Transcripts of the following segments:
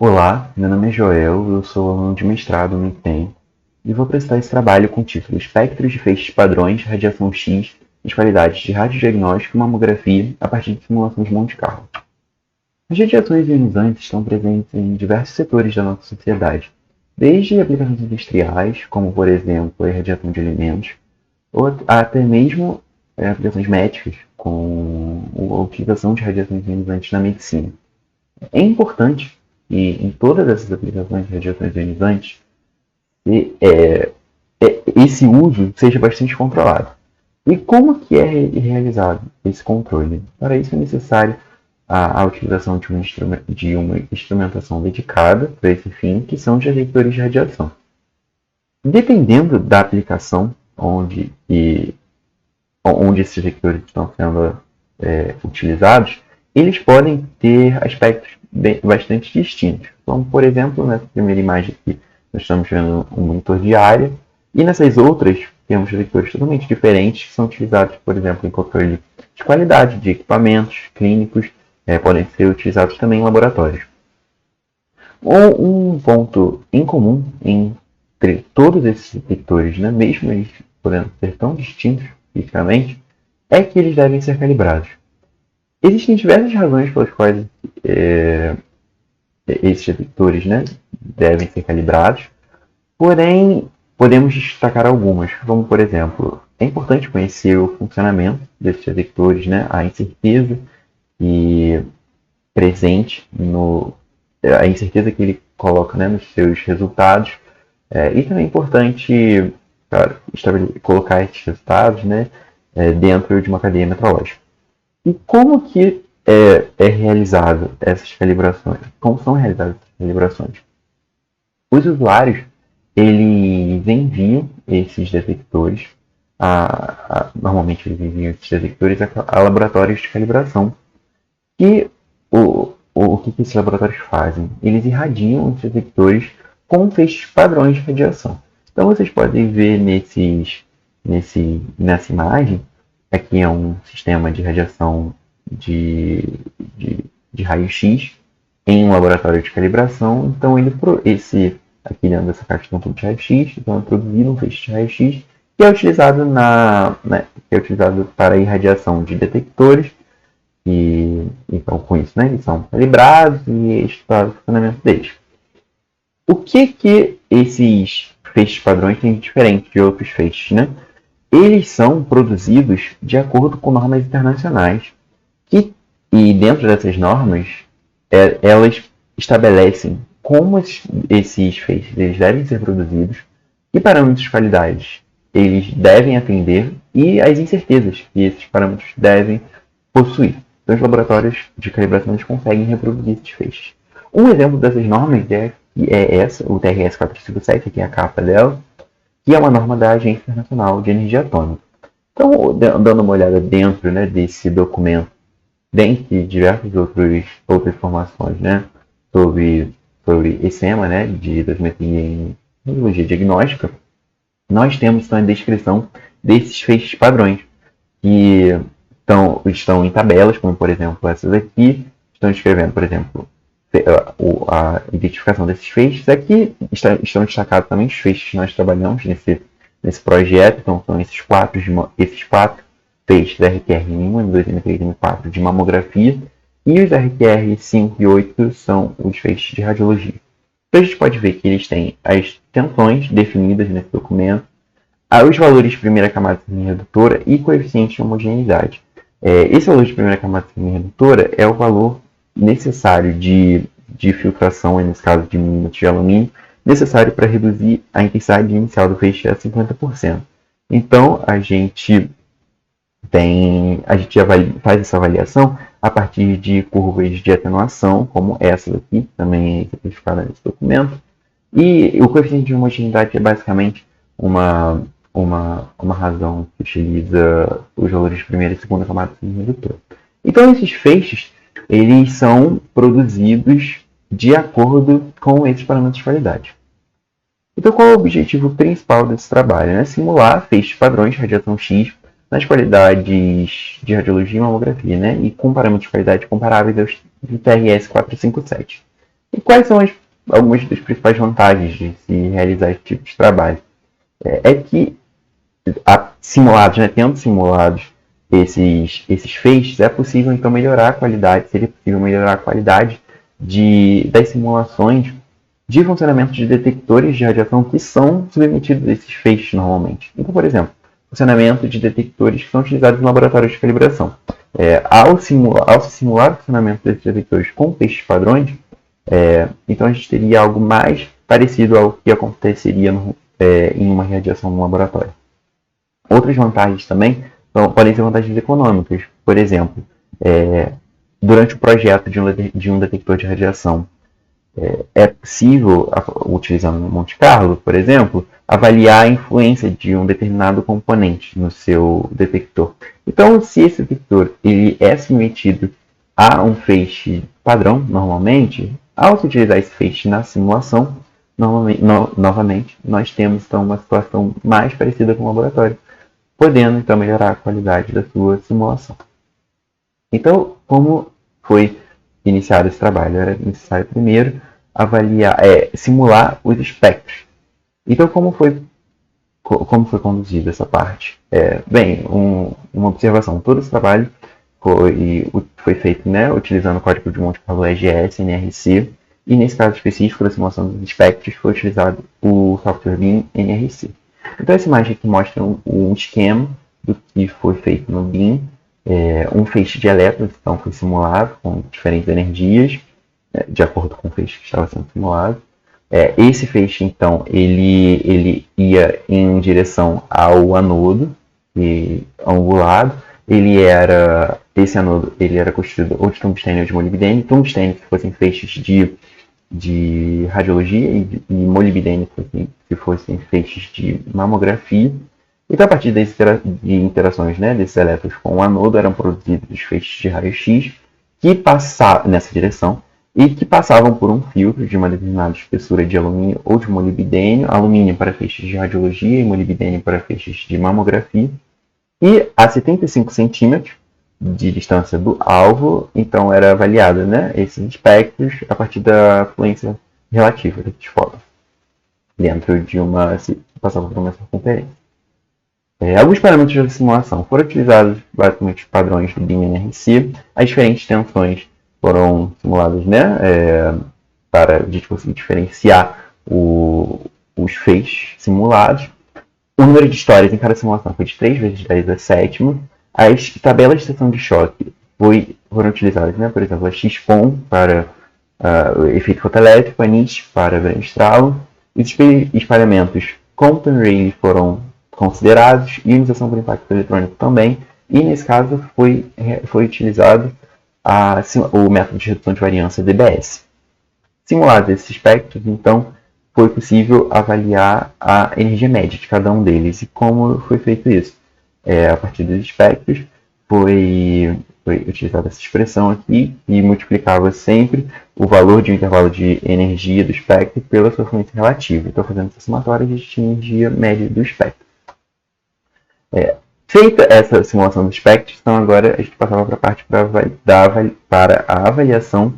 Olá, meu nome é Joel, eu sou aluno de mestrado no IPEM e vou apresentar esse trabalho com o título Espectros de feixes padrões, radiação X e as qualidades de radiodiagnóstico e mamografia a partir de simulações de Monte Carlo. As radiações ionizantes estão presentes em diversos setores da nossa sociedade, desde aplicações industriais, como por exemplo a irradiação de alimentos, ou até mesmo aplicações médicas, com a utilização de radiações ionizantes na medicina. É importante que em todas essas aplicações de radiações ionizantes esse uso seja bastante controlado. E como que é realizado esse controle? Para isso é necessário a utilização de uma instrumentação dedicada para esse fim, que são os detectores de radiação. Dependendo da aplicação onde esses detectores estão sendo utilizados, eles podem ter aspectos bastante distintos. Como, por exemplo, nessa primeira imagem aqui, nós estamos vendo um monitor de área, e nessas outras temos detectores totalmente diferentes que são utilizados, por exemplo, em controle de qualidade de equipamentos clínicos, podem ser utilizados também em laboratórios. Um ponto em comum entre todos esses detectores, né, mesmo eles podendo ser tão distintos fisicamente, é que eles devem ser calibrados. Existem diversas razões pelas quais esses detectores, né, devem ser calibrados, porém podemos destacar algumas, como por exemplo, é importante conhecer o funcionamento desses detectores, né, a incerteza e presente a incerteza que ele coloca, né, nos seus resultados, e também é importante colocar esses resultados, né, dentro de uma cadeia metrológica. E como que é realizado essas calibrações? Como são realizadas essas calibrações? Os usuários, eles enviam esses detectores, normalmente eles enviam esses detectores a laboratórios de calibração. E o que esses laboratórios fazem? Eles irradiam os detectores com feixes padrões de radiação. Então vocês podem ver nessa imagem, aqui é um sistema de radiação de, de raio-x em um laboratório de calibração. Então aqui dentro dessa caixa tem um tubo de raio-x, então é produzido um feixe de raio-x que é utilizado, que é utilizado para a irradiação de detectores. E então com isso, né, eles são calibrados e estudado o funcionamento deles. O que esses feixes padrões têm de diferente de outros feixes, né? Eles são produzidos de acordo com normas internacionais e dentro dessas normas elas estabelecem como esses feixes eles devem ser produzidos, que parâmetros de qualidade eles devem atender e as incertezas que esses parâmetros devem possuir. Então, os laboratórios de calibração eles conseguem reproduzir esses feixes. Um exemplo dessas normas é essa, o TRS 457, que é a capa dela, que é uma norma da Agência Internacional de Energia Atômica. Então, dando uma olhada dentro, né, desse documento, dentre diversas outras informações, né, sobre ECEMA, né, de dosimetria em radiologia diagnóstica, nós temos então a descrição desses feixes padrões, que estão em tabelas, como por exemplo essas aqui, estão escrevendo, por exemplo, a identificação desses feixes. Aqui estão destacados também os feixes que nós trabalhamos nesse projeto. Então são esses quatro feixes RQR1, M2, M3 e M4 de mamografia, e os RQR 5 e 8 são os feixes de radiologia. Então a gente pode ver que eles têm as tensões definidas nesse documento, os valores de primeira camada semi-redutora e coeficiente de homogeneidade. Esse valor de primeira camada semi-redutora é o valor necessário de filtração, nesse caso de milímetros de alumínio, necessário para reduzir a intensidade inicial do feixe a 50%. Então, a gente faz essa avaliação a partir de curvas de atenuação, como essa aqui, também é exemplificada nesse documento. E o coeficiente de homogeneidade é basicamente uma razão que utiliza os valores de primeira e segunda camada semi-redutora. Então, esses feixes eles são produzidos de acordo com esses parâmetros de qualidade. Então, qual é o objetivo principal desse trabalho? É simular feixes padrões de radiação X nas qualidades de radiologia e mamografia, né? E com parâmetros de qualidade comparáveis aos do TRS 457. E quais são algumas das principais vantagens de se realizar esse tipo de trabalho? É que simulados, né, tendo simulados esses feixes, é possível então melhorar a qualidade, seria possível melhorar a qualidade das simulações de funcionamento de detectores de radiação que são submetidos a esses feixes normalmente. Então, por exemplo, funcionamento de detectores que são utilizados em laboratórios de calibração. Ao se simular o funcionamento desses detectores com feixes padrões, então a gente teria algo mais parecido ao que aconteceria em uma radiação no laboratório. Outras vantagens também podem ser vantagens econômicas. Por exemplo, durante o projeto de um detector de radiação, é possível, utilizando Monte Carlo, por exemplo, avaliar a influência de um determinado componente no seu detector. Então, se esse detector ele é submetido a um feixe padrão, normalmente, ao se utilizar esse feixe na simulação, novamente, nós temos então uma situação mais parecida com o laboratório, podendo então melhorar a qualidade da sua simulação. Então, como foi iniciado esse trabalho? Era necessário primeiro simular os espectros. Então, como foi conduzida essa parte? Bem, uma observação. Todo esse trabalho foi feito, né, utilizando o código de Monte Carlo EGS, NRC, e nesse caso específico da simulação dos espectros foi utilizado o software BIM NRC. Então, essa imagem aqui mostra um esquema do que foi feito no BIM. Um feixe de elétrons então, foi simulado com diferentes energias, de acordo com o feixe que estava sendo simulado. Esse feixe, então, ele ia em direção ao anodo, angulado. Esse anodo ele era constituído ou de tungstênio ou de molibdênio. Tungstênio se fossem feixes de radiologia e molibdênio se fossem feixes de mamografia. Então, a partir de interações, né, desses elétrons com o anodo, eram produzidos feixes de raio-x que passavam nessa direção e que passavam por um filtro de uma determinada espessura de alumínio ou de molibdênio, alumínio para feixes de radiologia e molibdênio para feixes de mamografia, e a 75 centímetros de distância do alvo, então era avaliado, né, esses espectros a partir da fluência relativa desses fótons dentro de passava por uma circunferência. Alguns parâmetros da simulação foram utilizados basicamente os padrões do BIM-NRC. As diferentes tensões foram simuladas, né, para a gente conseguir diferenciar os feixes simulados. O número de histórias em cada simulação foi de 3 vezes 10 a sétima. As tabelas de seção de choque foram utilizadas, né, por exemplo, a XPOM para o efeito fotoelétrico, a NIT para Bremsstrahlung. Os espalhamentos Compton-Rayleigh foram considerados, ionização por impacto eletrônico também, e nesse caso foi utilizado o método de redução de variância DBS. Simulados esses espectros, então, foi possível avaliar a energia média de cada um deles. E como foi feito isso? A partir dos espectros, foi utilizada essa expressão aqui e multiplicava sempre o valor de um intervalo de energia do espectro pela sua fluência relativa. Então, fazendo essa somatória, a gente tinha a energia média do espectro. Feita essa simulação dos espectros, então agora a gente passava para a parte para a avaliação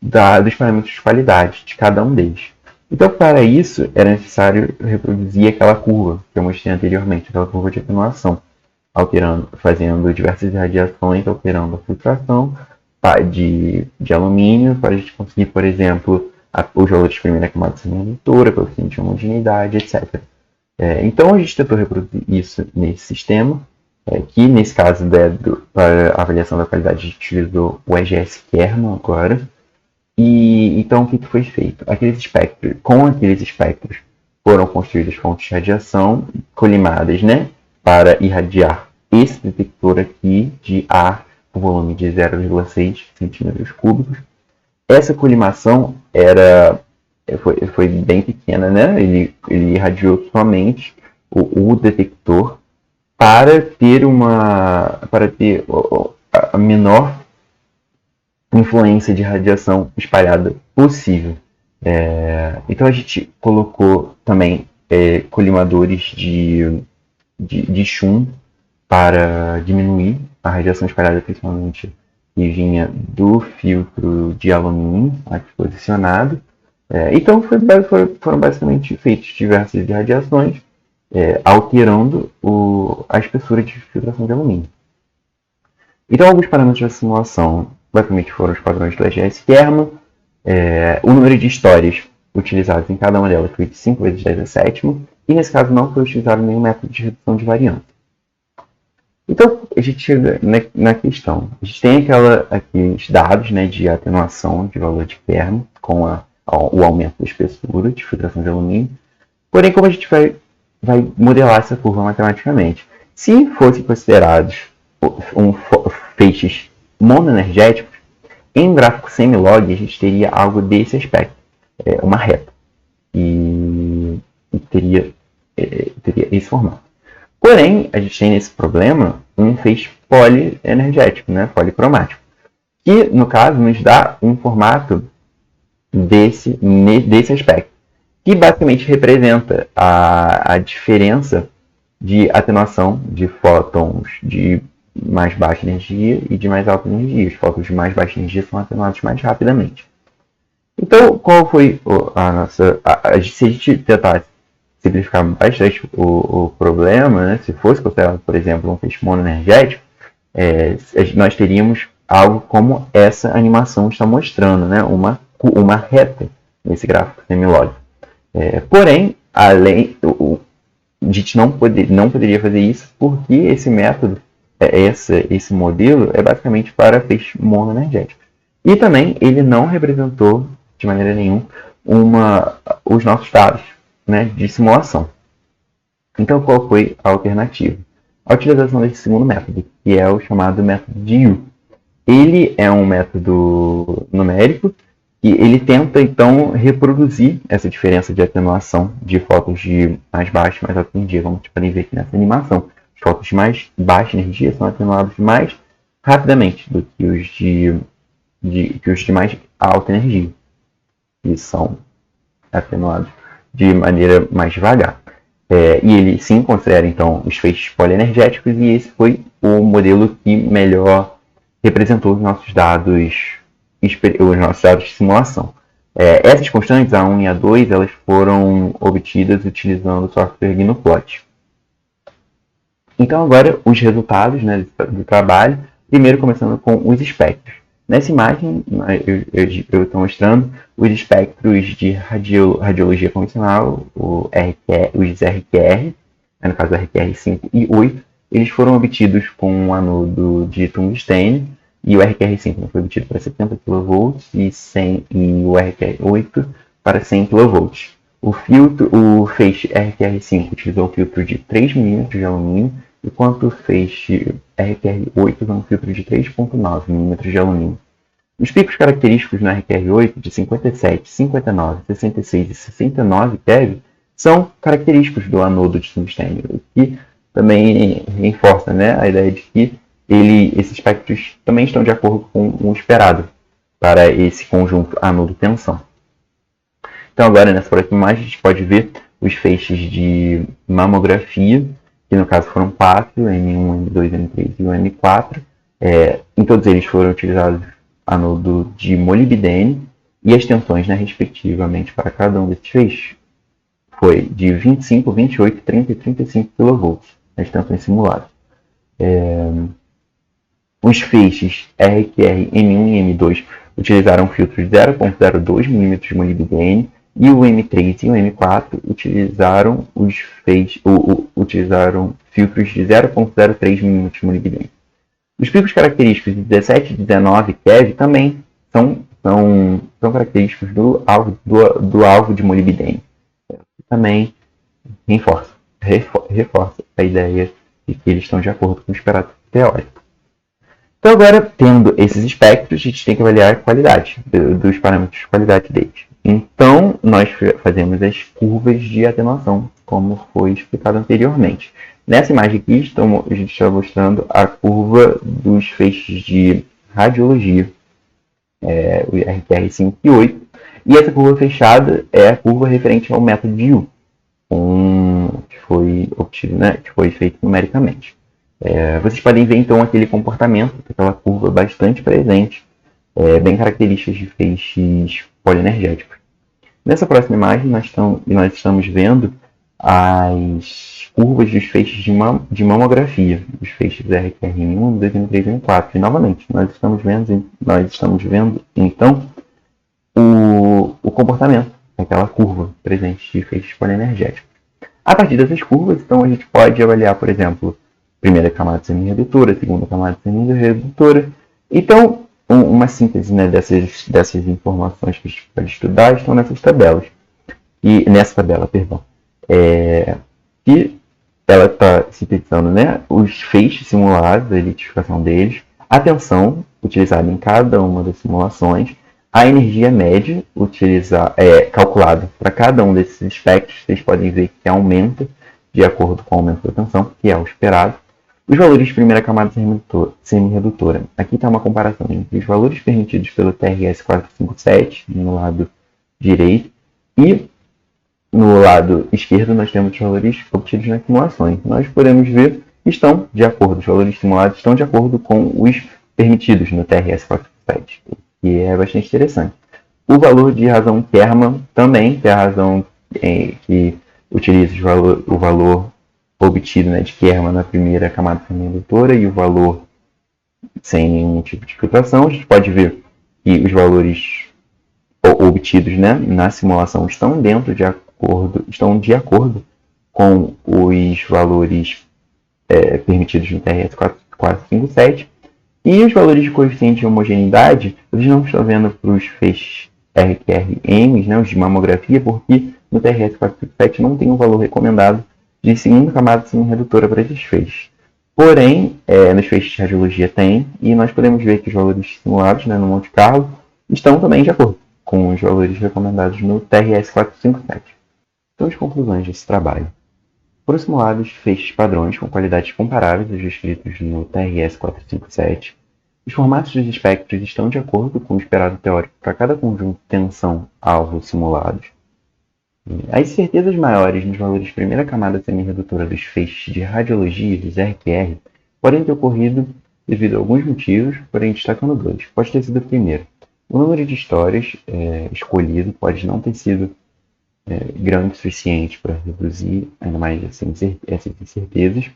dos parâmetros de qualidade de cada um deles. Então, para isso, era necessário reproduzir aquela curva que eu mostrei anteriormente, aquela curva de atenuação, fazendo diversas irradiações, alterando a filtração de alumínio, para a gente conseguir, por exemplo, os valores de primeira camada de semicondutora, coeficiente de homogeneidade, etc. Então, a gente tentou reproduzir isso nesse sistema, que nesse caso, para a avaliação da qualidade, a gente utilizou o EGS kernel agora. E então, o que foi feito? Com aqueles espectros foram construídas fontes de radiação colimadas, né, para irradiar esse detector aqui de ar com volume de 0,6 centímetros cúbicos. Essa colimação foi bem pequena, né? Ele irradiou somente o detector para ter a menor influência de radiação espalhada possível. Então a gente colocou também colimadores de chumbo para diminuir a radiação espalhada, principalmente que vinha do filtro de alumínio aqui posicionado. Então foram basicamente feitas diversas radiações, alterando a espessura de filtração de alumínio. Então alguns parâmetros da simulação basicamente foram os padrões do EGS-Kerman, o número de histórias utilizadas em cada uma delas foi de 5 vezes 10 a sétima, e nesse caso não foi utilizado nenhum método de redução de variância. Então, a gente chega na questão. A gente tem aqueles dados, né, de atenuação de valor de Kerman com o aumento da espessura de filtração de alumínio. Porém, como a gente vai modelar essa curva matematicamente? Se fossem considerados feixes monoenergéticos, em um gráfico semilog a gente teria algo desse aspecto, uma reta, e teria esse formato. Porém, a gente tem nesse problema um feixe polienergético, né, policromático, que no caso nos dá um formato desse aspecto, que basicamente representa a diferença de atenuação de fótons de mais baixa energia e de mais alta energia. Os fótons de mais baixa energia são atenuados mais rapidamente. Então, qual foi a nossa... se a gente tentasse simplificar bastante o problema, né? Se fosse considerado, por exemplo, um feixe monoenergético, nós teríamos algo como essa animação está mostrando, né? Uma reta nesse gráfico semilog. Porém, a gente não poderia fazer isso porque esse método, esse modelo, é basicamente para feixes monoenergéticos. E também ele não representou de maneira nenhuma os nossos dados, né, de simulação. Então, qual foi a alternativa? A utilização desse segundo método, que é o chamado método de Yu. Ele é um método numérico e ele tenta, então, reproduzir essa diferença de atenuação de fótons de mais baixa e mais alta energia, como vocês podem ver aqui nessa animação. Os fótons de mais baixa energia são atenuados mais rapidamente do que os de mais alta energia, que são atenuados de maneira mais devagar. E ele sim considera então os feixes polienergéticos, e esse foi o modelo que melhor representou os nossos dados de simulação. Essas constantes, A1 e A2, elas foram obtidas utilizando o software GnuPlot. Então agora os resultados, né, do trabalho, primeiro começando com os espectros. Nessa imagem, eu estou mostrando os espectros de radiologia convencional, os RQR, no caso do RQR5 e 8, eles foram obtidos com um anodo de tungstênio, e o RQR5 foi obtido para 70 kV e o RQR8 para 100 kV. O feixe RQR5 utilizou um filtro de 3 mm de alumínio, enquanto o feixe RQR8 usou um filtro de 3,9 mm de alumínio. Os picos característicos no RQR8 de 57, 59, 66 e 69 keV são característicos do anodo de tungstênio, o que também reforça, né, a ideia de que esses espectros também estão de acordo com o esperado para esse conjunto anodo-tensão. Então agora nessa próxima imagem a gente pode ver os feixes de mamografia, que no caso foram 4, M1, M2, M3 e o M4. Em todos eles foram utilizados anodo de molibdênio, e as tensões, né, respectivamente, para cada um desses feixes foi de 25, 28, 30 e 35 kV, as tensões simuladas. Os feixes RQR, M1 e M2 utilizaram filtros de 0,02 mm de molibdênio, e o M3 e o M4 utilizaram filtros de 0,03 mm de molibdênio. Os picos característicos de 17 e 19 keV também são característicos do alvo de molibdênio. Também reforça a ideia de que eles estão de acordo com o esperado teórico. Então agora, tendo esses espectros, a gente tem que avaliar a qualidade dos parâmetros de qualidade deles. Então, nós fazemos as curvas de atenuação, como foi explicado anteriormente. Nessa imagem aqui, a gente está mostrando a curva dos feixes de radiologia, o RQR5 e 8. E essa curva fechada é a curva referente ao método de Yu, que foi obtido, né, que foi feito numericamente. Vocês podem ver então aquele comportamento, aquela curva bastante presente, bem características de feixes polienergéticos. Nessa próxima imagem, nós estamos vendo as curvas dos feixes de mamografia, os feixes RQR1, 2, M3 e M4. E novamente, nós estamos vendo então o comportamento daquela curva presente de feixes polienergéticos. A partir dessas curvas, então, a gente pode avaliar, por exemplo, primeira camada semi-redutora, segunda camada semi-redutora. Então, uma síntese, né, dessas informações que a gente pode estudar estão nessas tabelas. E nessa tabela, perdão. E ela está sintetizando, né, os feixes simulados, a identificação deles, a tensão utilizada em cada uma das simulações, a energia média calculada para cada um desses espectros. Vocês podem ver que aumenta de acordo com o aumento da tensão, que é o esperado. Os valores de primeira camada semi-redutora. Aqui está uma comparação entre os valores permitidos pelo TRS 457 no lado direito e no lado esquerdo nós temos os valores obtidos nas simulações. Nós podemos ver que os valores simulados estão de acordo com os permitidos no TRS 457, que é bastante interessante. O valor de razão Kerman também, que é a razão que utiliza o valor obtido, né, de Kerman na primeira camada semicondutora e o valor sem nenhum tipo de filtração. A gente pode ver que os valores obtidos, né, na simulação estão de acordo com os valores permitidos no TRS 457. E os valores de coeficiente de homogeneidade, vocês não estão vendo para os feixes RQRMs, né, os de mamografia, porque no TRS 457 não tem um valor recomendado de segunda camada semi-redutora para esses feixes. Porém, nos feixes de radiologia tem, e nós podemos ver que os valores simulados, né, no Monte Carlo estão também de acordo com os valores recomendados no TRS 457. Então, as conclusões desse trabalho. Foram simulados feixes padrões com qualidades comparáveis aos descritos no TRS 457. Os formatos dos espectros estão de acordo com o esperado teórico para cada conjunto tensão-alvo simulados. As certezas maiores nos valores de primeira camada semi-redutora dos feixes de radiologia, dos RQR, podem ter ocorrido devido a alguns motivos, porém destacando dois. Pode ter sido o primeiro. O número de histórias escolhido pode não ter sido grande o suficiente para reduzir ainda mais essas incertezas,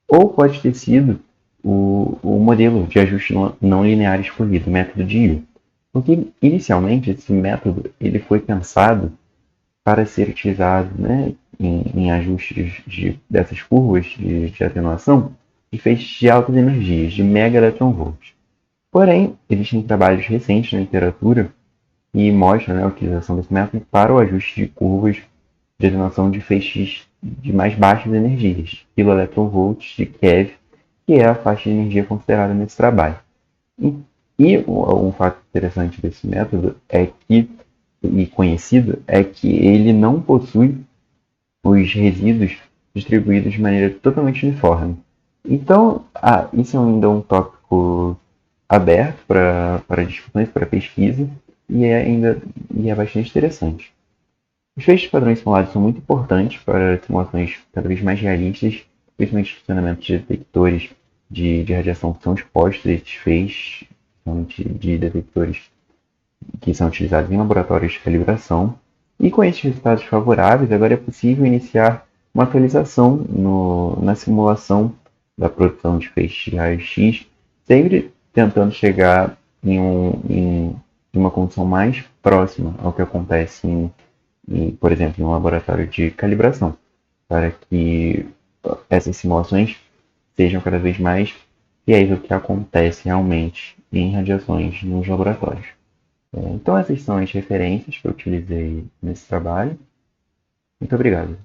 ou pode ter sido o modelo de ajuste não linear escolhido, o método de Yu. Porque inicialmente esse método ele foi pensado para ser utilizado, né, em ajustes dessas curvas de atenuação de feixes de altas energias, de mega electronvolts. Porém, existem trabalhos recentes na literatura que mostram, né, a utilização desse método para o ajuste de curvas de atenuação de feixes de mais baixas energias, kV de keV, que é a faixa de energia considerada nesse trabalho. E um fato interessante desse método e conhecido é que ele não possui os resíduos distribuídos de maneira totalmente uniforme. Então, isso ainda é um tópico aberto para discussões, para pesquisa, e é bastante interessante. Os feixes padrões simulados são muito importantes para simulações cada vez mais realistas, principalmente o funcionamento de detectores de radiação que são expostos a esses feixes, de detectores que são utilizados em laboratórios de calibração. E com esses resultados favoráveis, agora é possível iniciar uma atualização na simulação da produção de feixes de raio-x, sempre tentando chegar em uma condição mais próxima ao que acontece por exemplo, em um laboratório de calibração, para que essas simulações sejam cada vez mais fiéis ao que acontece realmente em radiações nos laboratórios. Então essas são as referências que eu utilizei nesse trabalho. Muito obrigado.